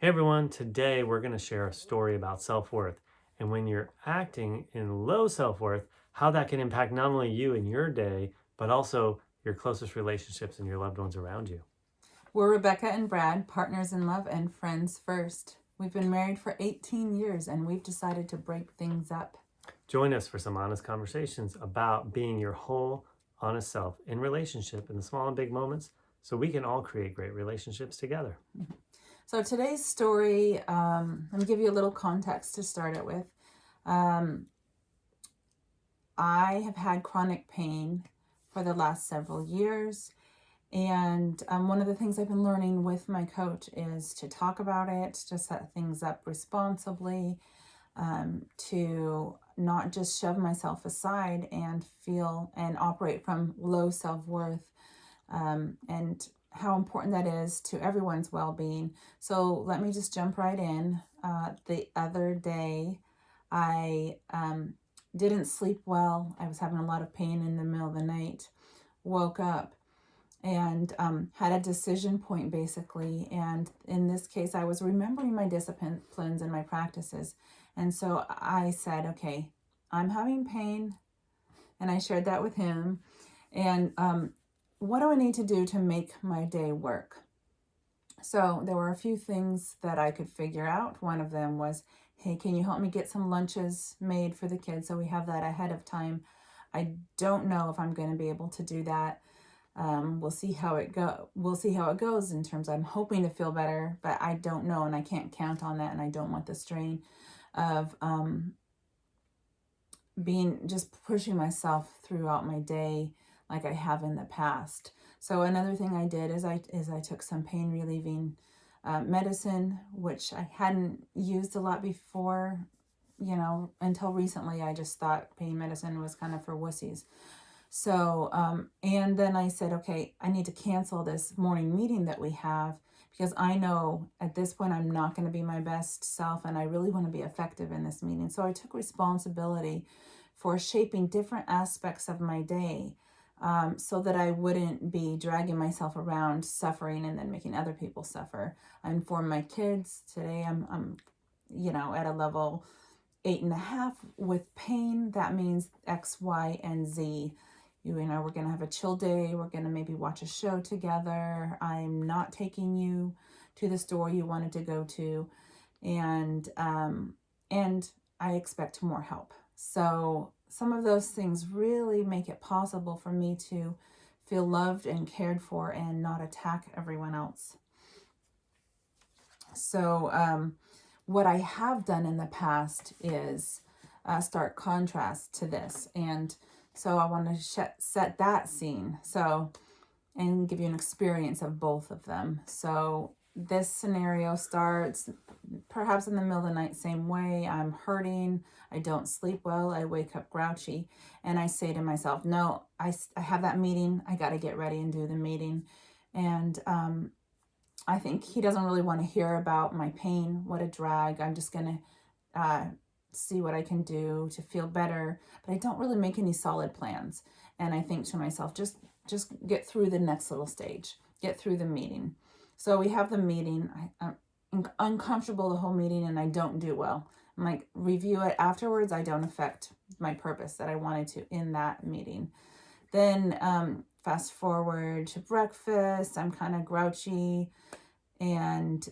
Hey everyone, today we're going to share a story about self worth and when you're acting in low self worth, how that can impact not only you in your day, but also your closest relationships and your loved ones around you. We're Rebecca and Brad, partners in love and friends first. We've been married for 18 years and we've decided to break things up. Join us for some honest conversations about being your whole, honest self in relationship in the small and big moments so we can all create great relationships together. So today's story, let me give you a little context to start it with. Um, I have had chronic pain for the last several years. And one of the things I've been learning with my coach is to talk about it, to set things up responsibly, to not just shove myself aside and feel and operate from low self-worth, and how important that is to everyone's well-being. So let me just jump right in. The other day, I didn't sleep well. I was having a lot of pain in the middle of the night, woke up and had a decision point basically. And in this case, I was remembering my disciplines and my practices. And so I said, okay, I'm having pain. And I shared that with him. And what do I need to do to make my day work? So there were a few things that I could figure out. One of them was, hey, can you help me get some lunches made for the kids so we have that ahead of time? I don't know if I'm going to be able to do that. We'll see how it go. We'll see how it goes in terms. I'm hoping to feel better, but I don't know, and I can't count on that, and I don't want the strain of being just pushing myself throughout my day like I have in the past. So another thing I did is I took some pain relieving medicine, which I hadn't used a lot before. Until recently, I just thought pain medicine was kind of for wussies. So, and then I said, okay, I need to cancel this morning meeting that we have because I know at this point I'm not going to be my best self and I really want to be effective in this meeting. So I took responsibility for shaping different aspects of my day, so that I wouldn't be dragging myself around suffering and then making other people suffer. And for my kids today, I'm at a level 8.5 with pain. That means X, Y, and Z. We're going to have a chill day. We're going to maybe watch a show together. I'm not taking you to the store you wanted to go to. And I expect more help. So some of those things really make it possible for me to feel loved and cared for and not attack everyone else. So what I have done in the past is stark contrast to this. And so I want to set that scene. And give you an experience of both of them. So this scenario starts perhaps in the middle of the night, same way. I'm hurting. I don't sleep well. I wake up grouchy. And I say to myself, no, I have that meeting. I got to get ready and do the meeting. And I think he doesn't really want to hear about my pain. What a drag. I'm just going to see what I can do to feel better. But I don't really make any solid plans. And I think to myself, just get through the next little stage. Get through the meeting. So we have the meeting. I'm uncomfortable the whole meeting and I don't do well. I'm like, review it afterwards. I don't affect my purpose that I wanted to in that meeting. Then fast forward to breakfast. I'm kind of grouchy. And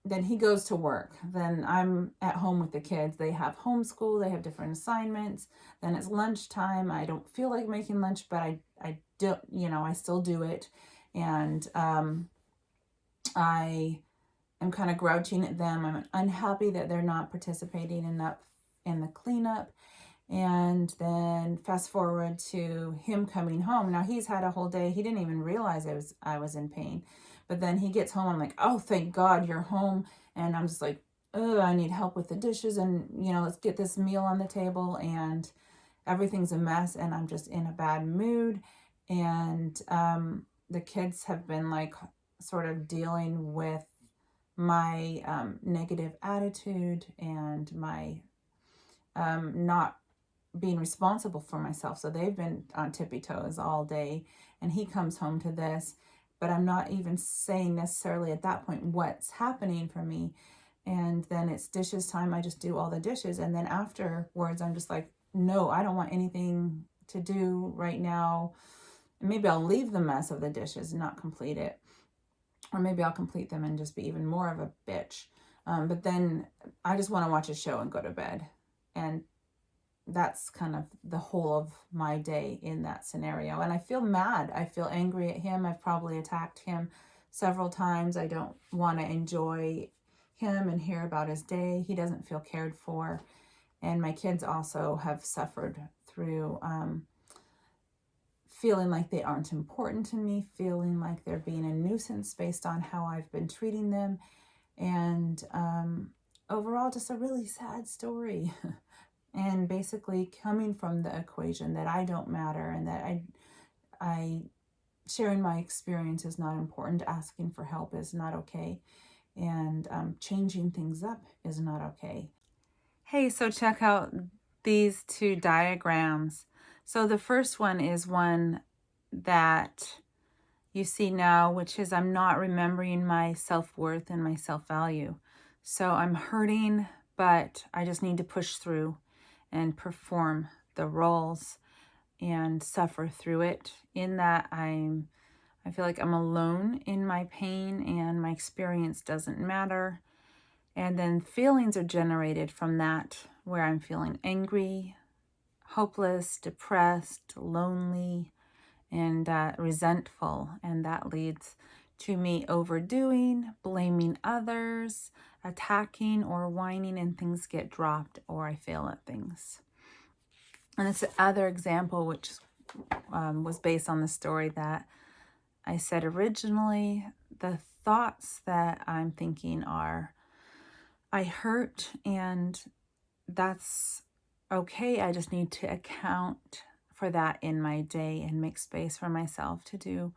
then he goes to work. Then I'm at home with the kids. They have homeschool. They have different assignments. Then it's lunchtime. I don't feel like making lunch, but I do, I still do it. And I am kind of grouching at them. I'm unhappy that they're not participating enough in the cleanup. And then fast forward to him coming home. Now he's had a whole day. He didn't even realize I was in pain. But then he gets home. I'm like, oh, thank God you're home. And I'm just like, oh, I need help with the dishes. And, let's get this meal on the table. And everything's a mess. And I'm just in a bad mood. And the kids have been like sort of dealing with my negative attitude and my not being responsible for myself. So they've been on tippy toes all day. And he comes home to this. but I'm not even saying necessarily at that point what's happening for me. And then it's dishes time. I just do all the dishes. And then afterwards, I'm just like, no, I don't want anything to do right now. Maybe I'll leave the mess of the dishes and not complete it. Or maybe I'll complete them and just be even more of a bitch. But then I just want to watch a show and go to bed. And that's kind of the whole of my day in that scenario. And I feel mad. I feel angry at him. I've probably attacked him several times. I don't want to enjoy him and hear about his day. He doesn't feel cared for. And my kids also have suffered through feeling like they aren't important to me, feeling like they're being a nuisance based on how I've been treating them. And overall, just a really sad story. And basically coming from the equation that I don't matter and that I sharing my experience is not important, asking for help is not okay, and changing things up is not okay. Hey, so check out these two diagrams. So the first one is one that you see now, which is I'm not remembering my self-worth and my self-value. So I'm hurting, but I just need to push through and perform the roles and suffer through it. In that I feel like I'm alone in my pain and my experience doesn't matter. And then feelings are generated from that, where I'm feeling angry, hopeless, depressed, lonely, and resentful. And that leads to me overdoing, blaming others, attacking or whining, and things get dropped or I fail at things. And it's another example which was based on the story that I said originally. The thoughts that I'm thinking are, I hurt and that's okay. I just need to account for that in my day and make space for myself to do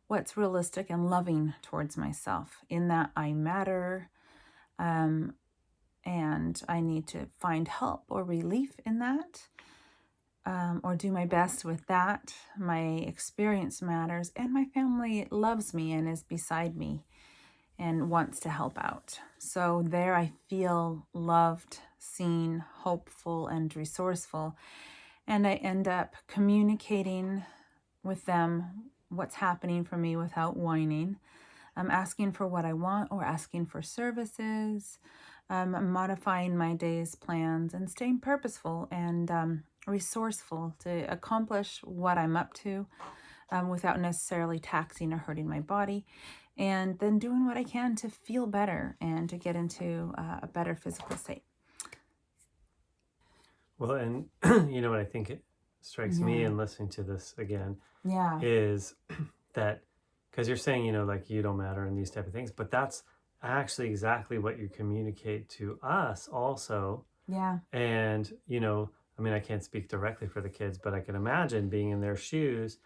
what's realistic and loving towards myself, in that I matter, and I need to find help or relief in that, or do my best with that. My experience matters, and my family loves me and is beside me and wants to help out. So there I feel loved, seen, hopeful, and resourceful. And I end up communicating with them what's happening for me without whining. I'm asking for what I want or asking for services, modifying my day's plans and staying purposeful and resourceful to accomplish what I'm up to without necessarily taxing or hurting my body. And then doing what I can to feel better and to get into a better physical state. Well, and you know what I think it strikes me in listening to this again is that, because you're saying, you know, like you don't matter and these type of things, but that's actually exactly what you communicate to us also. Yeah. And, you know, I mean, I can't speak directly for the kids, but I can imagine being in their shoes,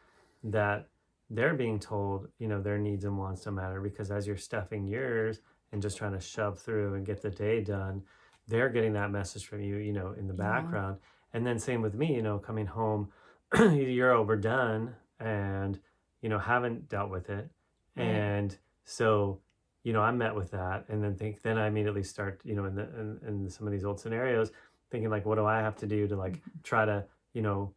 that they're being told, you know, their needs and wants don't matter, because as you're stuffing yours and just trying to shove through and get the day done, they're getting that message from you, you know, in the background. And then same with me, you know, coming home, you're overdone and, you know, haven't dealt with it. Right. And so, you know, I'm met with that, and then I immediately start, you know, in some of these old scenarios, thinking like, what do I have to do to like try to, you know,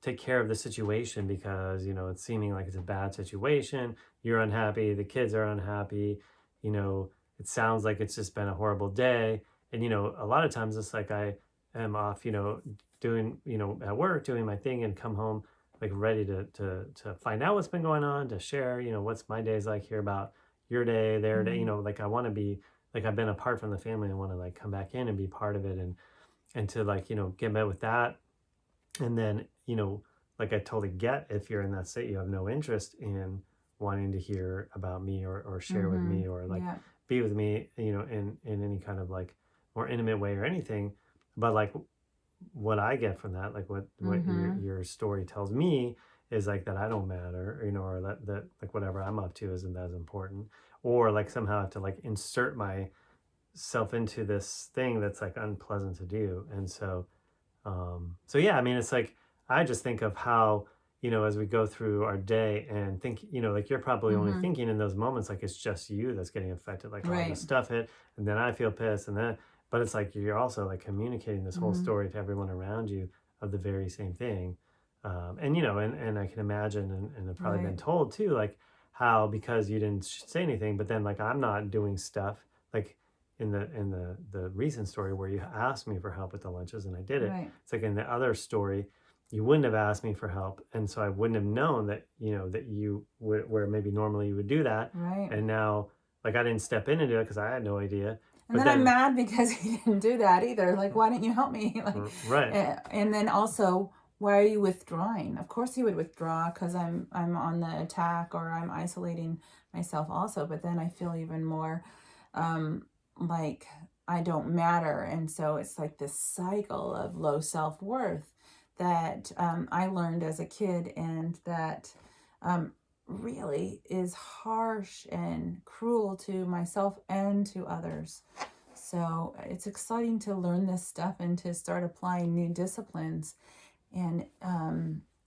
take care of the situation, because, you know, it's seeming like it's a bad situation. You're unhappy, the kids are unhappy, you know, it sounds like it's just been a horrible day. And, you know, a lot of times it's like I am off, you know, doing, you know, at work, doing my thing, and come home like ready to find out what's been going on, to share, you know, what's my day's like, hear about your day, their day, you know, like I want to be like, I've been apart from the family, I want to like come back in and be part of it, and to like, you know, get met with that. And then, you know, like I totally get if you're in that state, you have no interest in wanting to hear about me or share with me or like be with me, you know, in any kind of like more intimate way or anything. But like what I get from that, like what your story tells me is like that I don't matter, you know, or that like whatever I'm up to isn't as important, or like somehow I have to like insert myself into this thing that's like unpleasant to do. And so yeah, I mean, it's like I just think of how, as we go through our day and think, like you're probably only Mm-hmm. thinking in those moments, like it's just you that's getting affected. Like, oh, this Right. stuff hit, and then I feel pissed, and then, but it's like you're also like communicating this whole Mm-hmm. story to everyone around you of the very same thing. And, and I can imagine, and I've probably been Right. told too, like how because you didn't say anything, but then like I'm not doing stuff like in the recent story where you asked me for help with the lunches and I did it. Right. It's like in the other story you wouldn't have asked me for help, and so I wouldn't have known that that you would, where maybe normally you would do that, Right. and now like I didn't step in and do it because I had no idea. And But then I'm then mad because he didn't do that either. Like, why didn't you help me? Like, right, and then also, why are you withdrawing? Of course, he would withdraw because I'm on the attack or I'm isolating myself also. But then I feel even more like I don't matter, and so it's like this cycle of low self-worth that I learned as a kid, and that um, really is harsh and cruel to myself and to others. So it's exciting to learn this stuff and to start applying new disciplines. And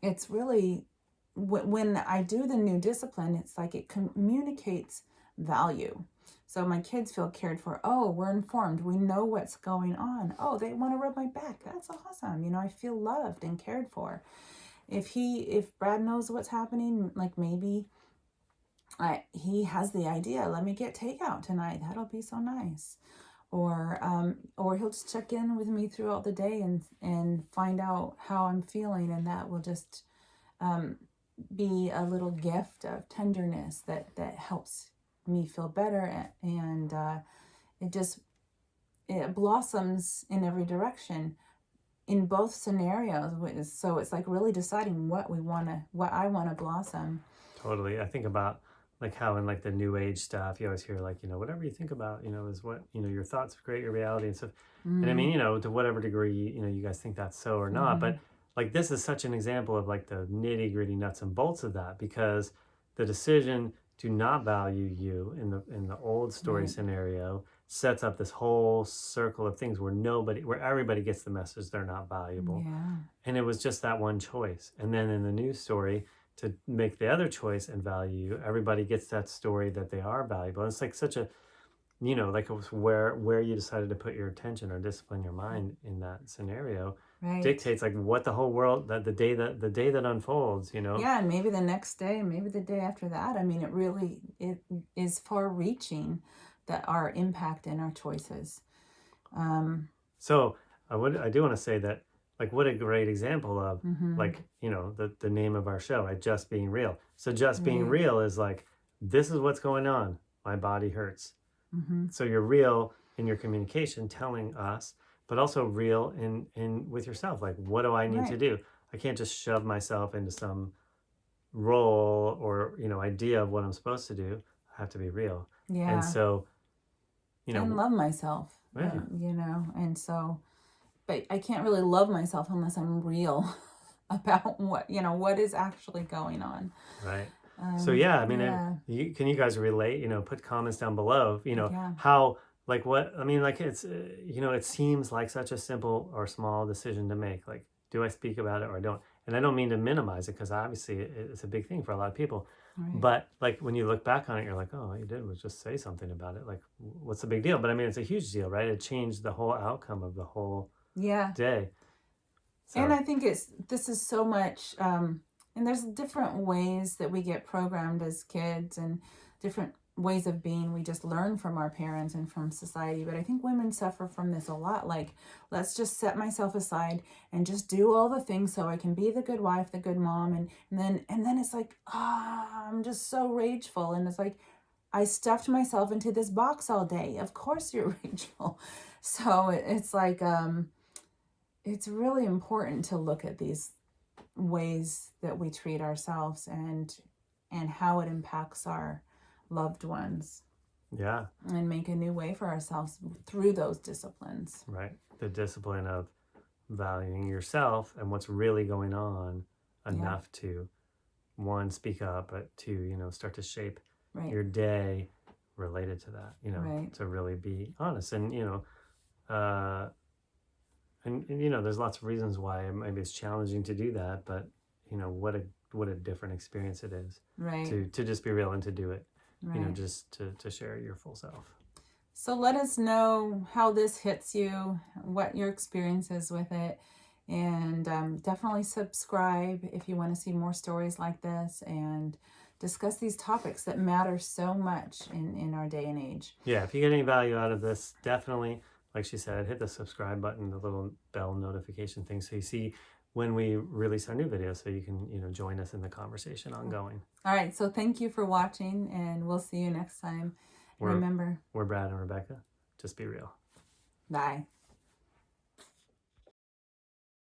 it's really, when I do the new discipline, it's like it communicates value. So my kids feel cared for. Oh, we're informed. We know what's going on. Oh, they want to rub my back. That's awesome. I feel loved and cared for. If Brad knows what's happening, like maybe he has the idea, let me get takeout tonight. That'll be so nice. Or he'll just check in with me throughout the day and find out how I'm feeling, and that will just um, be a little gift of tenderness that helps me feel better, and it just it blossoms in every direction in both scenarios. So it's like really deciding what I want to blossom. totally. I think about like how in like the new age stuff you always hear like whatever you think about is what your thoughts create your reality and stuff. And I Mm-hmm. mean to whatever degree you guys think that's so or not, Mm-hmm. but like this is such an example of like the nitty gritty nuts and bolts of that, because the decision to not value you in the old story Right. scenario sets up this whole circle of things where everybody gets the message they're not valuable, Yeah. and it was just that one choice. And then in the new story, to make the other choice and value you, everybody gets that story that they are valuable. And it's like such a like it was where you decided to put your attention or discipline your mind in that scenario Right. dictates like what the whole world, that the day that unfolds. Yeah, and maybe the next day, maybe the day after that. I mean, it is far reaching, that our impact and our choices. Um, So I do want to say that, like, what a great example of, mm-hmm. like, the name of our show, right? Just being real. So just being Right. real is like, this is what's going on. My body hurts. Mm-hmm. So you're real in your communication, telling us, but also real in with yourself. Like, what do I need to Right. do? I can't just shove myself into some role or idea of what I'm supposed to do. I have to be real. And Yeah. so, And love myself. yeah, And so, but I can't really love myself unless I'm real about what is actually going on. right. So yeah, I mean, Yeah. can you guys relate? Put comments down below. Yeah. How, like, what I mean, like it's it seems like such a simple or small decision to make. Like, do I speak about it or I don't? And I don't mean to minimize it, because obviously it's a big thing for a lot of people. Right. But like when you look back on it, you're like, oh, all you did was just say something about it. Like, what's the big deal? But I mean, it's a huge deal, right? It changed the whole outcome of the whole Yeah. day. And So I think this is so much, and there's different ways that we get programmed as kids, and different ways of being we just learn from our parents and from society. But I think women suffer from this a lot. Like, let's just set myself aside and just do all the things so I can be the good wife, the good mom, and then it's like, I'm just so rageful, and it's like I stuffed myself into this box all day. Of course you're rageful. So it's like it's really important to look at these ways that we treat ourselves, and how it impacts our loved ones, yeah, and make a new way for ourselves through those disciplines. right. The discipline of valuing yourself and what's really going on Yeah. enough to, one, speak up, but two, start to shape Right. your day related to that, Right. to really be honest. And uh and there's lots of reasons why maybe it's challenging to do that, but what a what a different experience it is Right. to just be real and to do it, Right. just to share your full self. So let us know how this hits you, what your experience is with it. And definitely subscribe if you want to see more stories like this and discuss these topics that matter so much in our day and age. Yeah, if you get any value out of this, definitely, like she said, hit the subscribe button, the little bell notification thing, so you see when we release our new videos, so you can join us in the conversation ongoing. All right, so thank you for watching, and we'll see you next time. We're Remember, Brad and Rebecca. Just be real. bye.